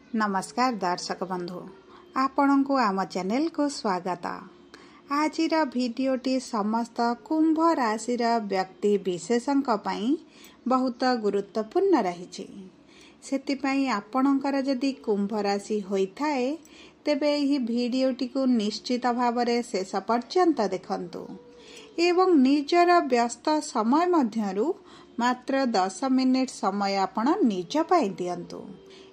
नमस्कार दर्शक बंधु आपण को आम चैनल को स्वागत। आज भिडियोटी समस्त कुंभ राशि व्यक्ति विशेषों बहुत गुरुत्वपूर्ण रही। सेतिपाई आपणकर जदि कुंभ राशि होता है तेबे यह भिडियोटी को निश्चित भाव शेष पर्यंत देखंतु एवं निजर व्यस्त समय मध्यरु मात्र 10 मिनिट समय आपण निज पाई दियंतु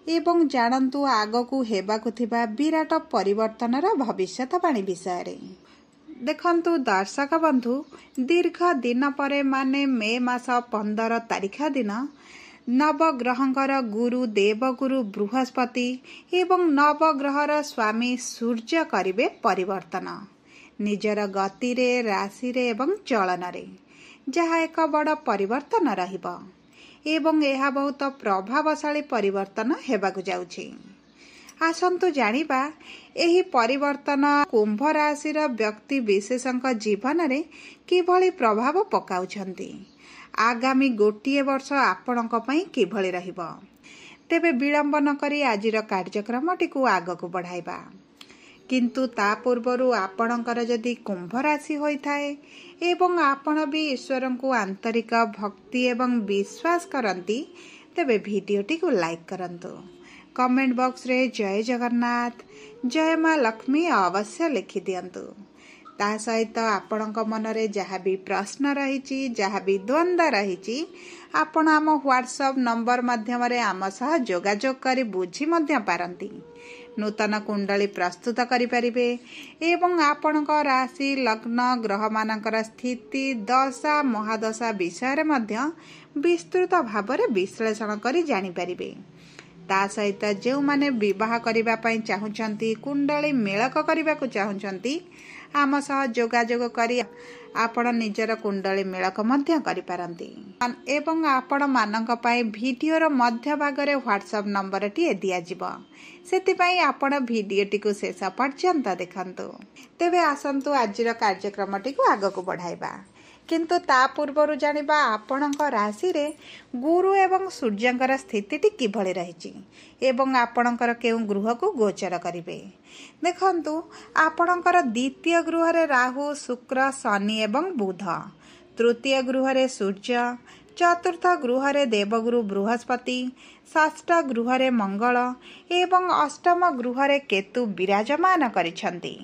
एवं जानतु आगकू हेबाकु थिबा विराट परिवर्तनर भविष्यवाणी विषय। देखंतु दर्शक बंधु दीर्घ दिन परे माने मे मास 15 तारिख दिन नवग्रहंकर गुरु देवगुरु बृहस्पति एवं नवग्रहर स्वामी सूर्य करिवे परिवर्तन निजर गति रे राशि रे एवं चलन रे, जहा एक बड़ परिवर्तन रहिबो एवं यह बहुत प्रभावशाली परिवर्तन हेबाकु जाउछि। आसंतु जानिबा एही परिवर्तन कुंभ राशिर व्यक्ति विशेषक जीवन रे किभଳି प्रभाव पकाउछंती, आगामी गोटिए वर्ष आपणक पई किभଳି रहिबो। तेबे विलंब न करी आजिर कार्यक्रमटी को आगकु बढ़ाइबा। किंतु ता पूर्वरु आपणकर जदि कुंभ राशि होइथाए एवं आपण भी ईश्वर को आंतरिक भक्ति एवं विश्वास करंती तेबे भिडियोटी को लाइक करंतु, कमेंट बॉक्स रे जय जगन्नाथ जय मां लक्ष्मी अवश्य लिखि दियंतु। ता सहित आपणक मनरे जहाँ भी प्रश्न रही जहाँ भी द्वंद्व रही आपण आम व्हाट्सएप नंबर माध्यम आम सह जोगाजोग करी बुझी मध्य पारंती। नूतन कुंडली प्रस्तुत करिपारिबे एवं आपणक राशि लग्न ग्रह मानकर स्थिति दशा महादशा विषय मध्य विस्तृत भाव विश्लेषण करी जानि पारिबे। ता सहित जो माने विवाह करिबा पई चाहुचंती कुंडली मेलक करिबाकू चाहुचंती आम सह जोगाजोग करी आपण निजर कुंडली मेलक मध्य करि पारंती एवं आपण मानक पई भिडियोर मध्य भागरे व्हाट्सएप नंबर टी दिया जिवो। सेतिपाई आपण भिडियोटी को शेष पर्यंत देखंतु। तेबे आसंतु आजिर कार्यक्रमटी को आगकू बढ़ाइबा। किंतु ता पूर्वरु जानिबा आपणक राशि रे गुरु एवं सूर्यंकर स्थितिटी किभଳି रहिछि एवं आपणकर केउ गृह को गोचर करिवे। देखंतु आपणकर द्वितीय गृह रे राहु शुक्र शनि एवं बुध, तृतीय गृह रे सूर्य, चतुर्थ गृह रे देवगुरु बृहस्पति, षष्ठ गृह रे मंगल एवं अष्टम गृह रे केतु विराजमान करिसंती,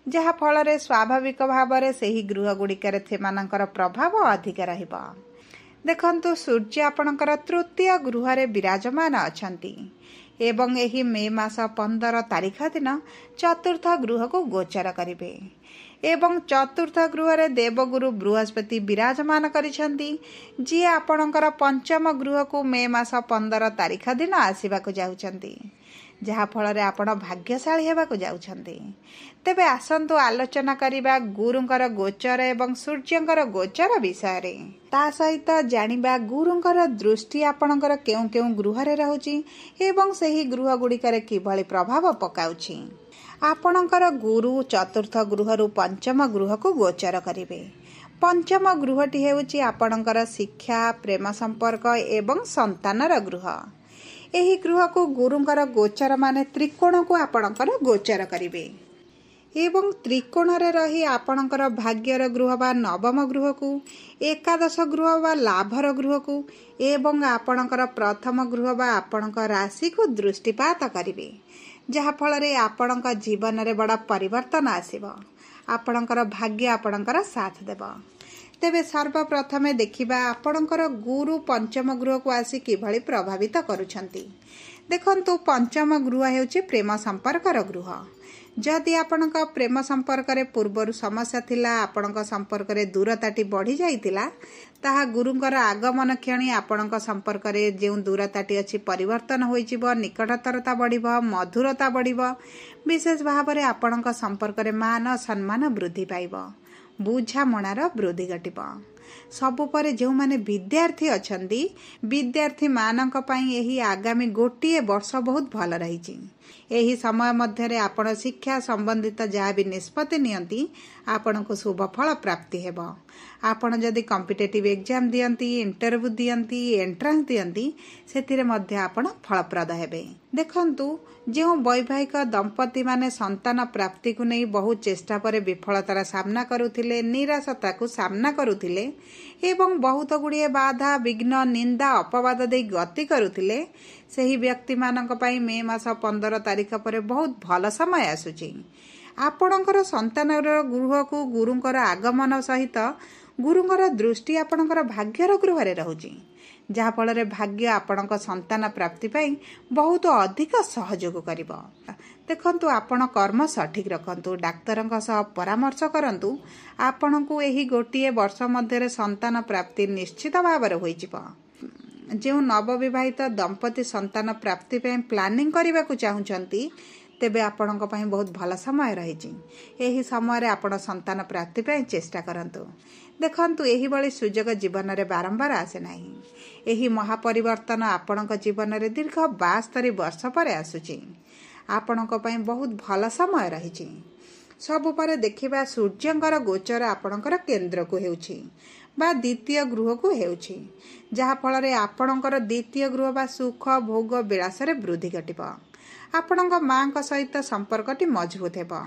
जहा फल रे स्वाभाविक भाव रे सेही गृह गुड़िकर सेमानकर प्रभाव अधिक रहिबा। देखंतु सूर्य आपणकर तृतीय गृह रे विराजमान अछंती एवं एही मे मास 15 तारिख दिन चतुर्थ गृह को गोचर करिवे एवं चतुर्थ गृह रे देवगुरु बृहस्पति विराजमान करिसंती, जी आपणकर पंचम गृह को मे मास 15 तारिख दिन आसीबाकू जाउचंती, जहा फल रे आपण भाग्यशाली हेबाकू जाउछंती। तेबे आसंतु आलोचना करिबा गुरुंकर गोचर एवं सूर्यंकर गोचर विषय रे। ता सहित जानिबा गुरुंकर दृष्टि आपणकर केउ केउ गृह रे रहउची एवं सेही गृह गुड़िकर किभଳି प्रभाव पकाउची। आपणकर गुरु चतुर्थ गृह रु पंचम गृह को गोचर करिवे। पंचम गृहटी हेउची आपणकर शिक्षा प्रेम संपर्क एवं संतानर गृह। एही गृह को गुरुंकर गोचर माने त्रिकोण को आपणकर गोचर करिवे एवं त्रिकोण रे रही आपणकर भाग्यर गृह बा नवम गृह को, एकादश गृह बा लाभर गृह को एवं आपणकर प्रथम गृह बा आपणकर राशि को दृष्टिपात करिवे, जहा फल रे आपणक जीवन रे बड़ा परिवर्तन आसीबो, आपणकर भाग्य आपणकर साथ देबो। तेबे सर्वप्रथमे देखिबा आपणकर गुरु पंचम गृह को आसी किभଳି प्रभावित करूछंती। देखंतु पंचम गृह हेउची प्रेम संपर्कर गृह। जदि आपणक प्रेम संपर्क रे पूर्वरु समस्या थिला, आपणक संपर्क रे दूरताटी बढ़ी जाइतिला, ताहा गुरुंकर आगमन क्षणी आपणक संपर्क रे जेउ दूरताटी अछि परिवर्तन होइजिबो, निकटतरता बढ़िबो, मधुरता बढ़िबो, विशेष भाव रे आपणक संपर्क रे मान सम्मान वृद्धि पाइबो, बुझामणार वृद्धि घटिबो। सबु परे जो माने विद्यार्थी अछंती विद्यार्थी मानक पई एही आगामी गोटिए वर्ष बहुत भल रहिछि। एही समय मध्य रे आपण शिक्षा संबंधित जहाँ भी निष्पत्ति नियंती आपणको शुभ फल प्राप्ति हेबो। आपण जदि कॉम्पिटिटिव एग्जाम दियंती, इंटरव्यू दियंती, एंट्रांस दियंती, सेतिरे मध्ये आपण फलप्रद हेबे। देखंतु जो वैवाहिक दंपति माने संतान प्राप्ति को नहीं बहुत चेष्टा पर विफलतार सामना करुथिले, निराशता को सामना करुथिले एवं बहुत गुड़िए बाधा विघ्न निंदा अपवाद दे गति करुथिले, सही व्यक्ति मानक पई मे मास 15 तारिख पर बहुत भल समय आसुची। आपणकर संतानर गृह को गुरुंकर आगमन सहित गुरुंकर दृष्टि आपणकर भाग्यर गृह रे रहउची, जहा फल भाग्य आपणक संतान प्राप्ति पई बहुत अधिक सहयोग करिबो। देखंतु आपण कर्म सठिक रखंतु, डाक्तरक सह परामर्श करंतु, आपणकु एही गोटिए वर्ष मध्य संतान प्राप्ति निश्चित भाव रे होइजिबो। जो नवविवाहित दंपति संतान प्राप्ति पे प्लानिंग करने को चाहूँगी, तेबे आपणक पई बहुत भल समय रही। एही समय रे आपण संतान प्राप्ति पे चेष्टा करंतु। देखंतु एही बळी सुजोग जीवन रे बारंबार आसे नाही। एही महापरिवर्तन आपणक जीवन रे दीर्घ 72 वर्ष पर आसुची। आपणक पई बहुत भल समय रही। सबु पर देखिबा सूर्यंकर गोचर आपणकर केंद्र को हेउची बा द्वितीय गृह को हेउची, जहा फल आपणकर द्वितीय गृह बा सुख भोग विलास रे वृद्धि घटिबो। आपणक मां सहित संपर्कटी मजबूत हेबो।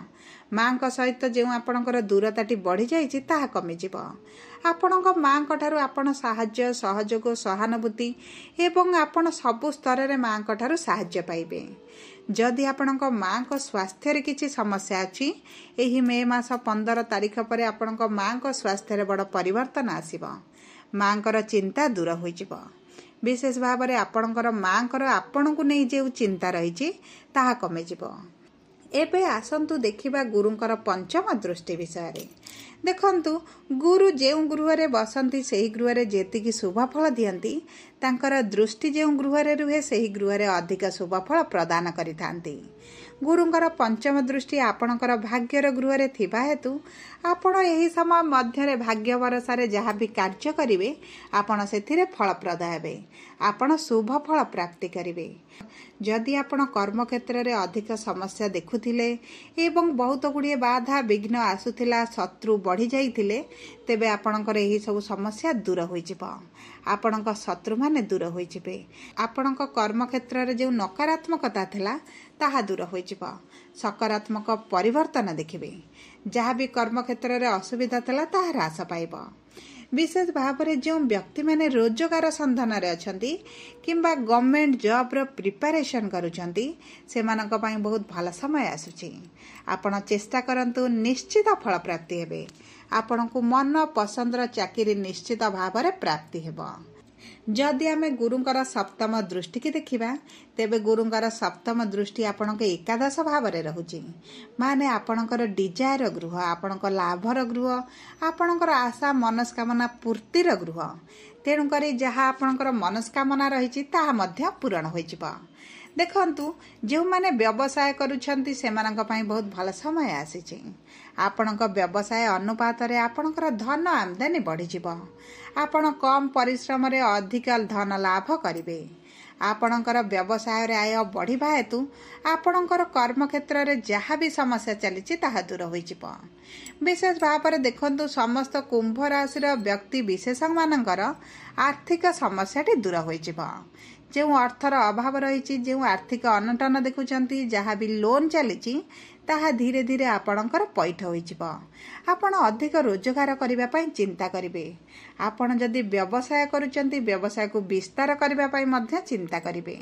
मां सहित जो आपणकर दूरताटी बढ़ी जाइछि ताहा कमि जिवो। आपणक मां ठारू आपण साहाय्य सहयोग सहानुभूति एवं आपण सबु स्तर रे मां ठारू साहाय्य पाइबे। जदि आपणक मां को स्वास्थ्य रे किछि समस्या अछि, एही मे मास 15 तारिख पर आपणक मां को स्वास्थ्य रे बड़ परिवर्तन आसीबो। मांकर चिंता दूर होई जिवो। विशेष भाव में आपणकर मांकर आपण को नहीं जो चिंता रही ताहा कमे जिवो। एबे आसंतु देखिबा गुरुंकर पंचम दृष्टि विषय रे। देखंतु गुरु जेउ गृह रे बसंती सेही गृह रे जेतिकी शुभ फल दियंती, तांकर दृष्टि जेउ गृह रे रुहे सेही गृह रे अधिक शुभ फल प्रदान करिथांती। गुरुंकर पंचम दृष्टि आपणकर भाग्यर गृह रे थिबा हेतु आपण एही समय मध्य रे भाग्य भरोसा रे जहा भी कार्य करिवे आपण सेथिरे फलप्रद हेबे। आपण शुभ फल प्राप्ति करिवे। जदि आपण कर्म क्षेत्र रे अधिक समस्या देखुथिले एवं बहुत गुड़िए बाधा विघ्न आसुथिला, शत्रु बढ़ी जाइथिले, तेबे आपणकर एही सब समस्या दूर होई जिवो। आपणक शत्रु माने दूर होई जिवे। आपणक कर्म क्षेत्र रे जो नकारात्मकता थिला ताहा दूर होई जिवो। सकारात्मक परिवर्तन देखिबे। जहा भी कर्म क्षेत्र रे असुविधा थिला ताहा ह्रास पाइबो। विशेष भाव में जो व्यक्ति माने रोजगार संधान रे अछंती किंबा गवर्नमेंट जॉब रो प्रिपरेशन करूछंती, सेमानक पई बहुत भल समय आसुची। आपण चेष्टा करंतु, निश्चित फल प्राप्ति हेबे। आपणकु मन पसंदर चाकरी निश्चित भाव में प्राप्ति हेबो। जदि आमे गुरुंकर सप्तम दृष्टि की देखिबा, तेबे गुरुंकर सप्तम दृष्टि आपणक एकादश भाव में रहुची। माने आपणकर डिजायर गृह, आपणकर लाभर गृह, आपणकर आशा मनस्कामना पूर्तिर गृह। तेणु करी जहा आपणकर मनस्कामना रहिछि ताहा मध्य पूरण होई जिवो। देखंतु जो माने व्यवसाय करूछंती सेमानक पई बहुत भल समय आसीछि। आपणक व्यवसाय अनुपात रे आपणकर धन आमदानी बढ़ी जिवो। आपण कम परिश्रम रे अधिक धन लाभ करिवे। आपणकर व्यवसाय रे आय बढ़िबा हेतु आपणकर कर्म क्षेत्र रे जहा भी समस्या चलिछि ताहा दूर होई जिवो। विशेष भाव में देखंतु समस्त कुंभ राशि रो व्यक्ति विशेष मानकर आर्थिक समस्याटी दूर होई जिवो। जो अर्थर अभाव रही, जो आर्थिक अनटन देखुंती, जहाँ भी लोन चली ताहा धीरे धीरे आपणकर पैठ होई जिवो। आपण अधिक रोजगार करबा पई चिंता करिवे। आपण जदि व्यवसाय करूचंती, व्यवसाय को विस्तार करबा पई मध्य चिंता करिवे।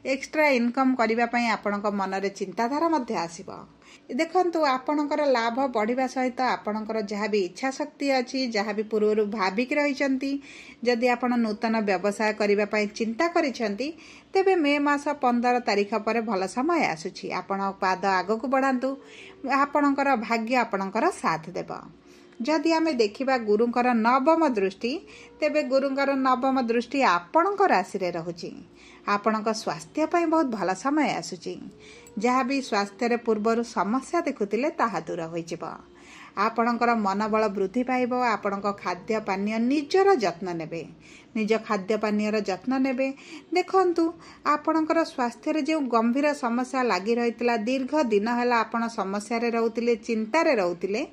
एक्स्ट्रा इनकम करबा पई आपणक मन रे चिंताधारा मध्य आसीबो। देखंतु आपणकर लाभ बढ़िबा सहित आपणकर जहाँ भी इच्छा शक्ति अछि, जहाँ भी पूर्व भाविक रहिचंती, जदि आपण नूतन व्यवसाय करबा पई चिंता करिसंती, तेबे मे मास 15 तारिख पर भल समय आसुछि। आपण पाद आगकु बढ़ांतु, आपणकर भाग्य आपणकर साथ देबो। जदि आमे देखिबा गुरुंकर नवम दृष्टि, तेबे गुरुंकर नवम दृष्टि आपणक राशि रे रहुछि। आपणक स्वास्थ्य पई बहुत भल समय आसुछि। जहाँ भी स्वास्थ्य रे पूर्वर समस्या देखुतिले ताहा दूर होई जिवो। आपणकर मनोबल वृद्धि पाइब। आपणक खाद्य पानीय निजर जत्न नेबे, निज खाद्य पानीयर जत्न नेबे। देखंतु आपणकर स्वास्थ्य रे जो गंभीर समस्या लागि रहितला, दीर्घ दिन हला आपण समस्या रे रहउतिले, चिंता रे रहउतिले,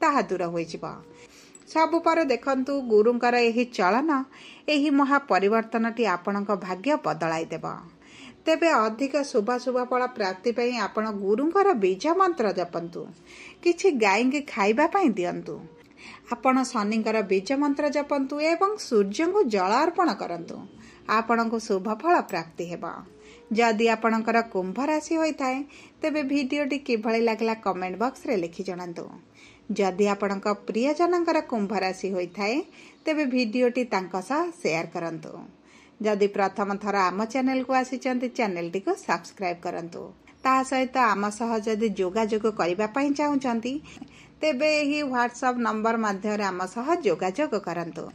ताहा दूर होई जिवो। सबु पर देखंतु गुरुंकर एही चलन, एही महा परिवर्तनटी आपणक भाग्य बदलाई देबो। तेबे अधिक शुभ शुभ फल प्राप्ति पई आपण गुरुंकर बीज मंत्र जपंतु, किछि गाय के खाइबा पई दियंतु। आपण शनिंकर बीज मंत्र जपंतु एवं सूर्य को जल अर्पण करंतु, आपण को शुभ फल प्राप्ति हेबा। जदि आपणकर कुंभ राशि होइथाय तेबे भिडियोटी किभଳି लागला कमेंट बॉक्स रे लिखि जणांतु। जदि आपणक प्रियजनकर कुंभ राशि होइथाय तेबे भिडियोटी तांका सह शेयर करंतु। जदि प्रथम थर आम चैनल को आसीचंती चैनल टी को सब्सक्राइब करंतु। ता सहित आम सह जदि जोगाजोग करिबा पई चाहुचंती तेबे ही व्हाट्सएप नंबर माध्यम रे आम सह जोगाजोग करंतु।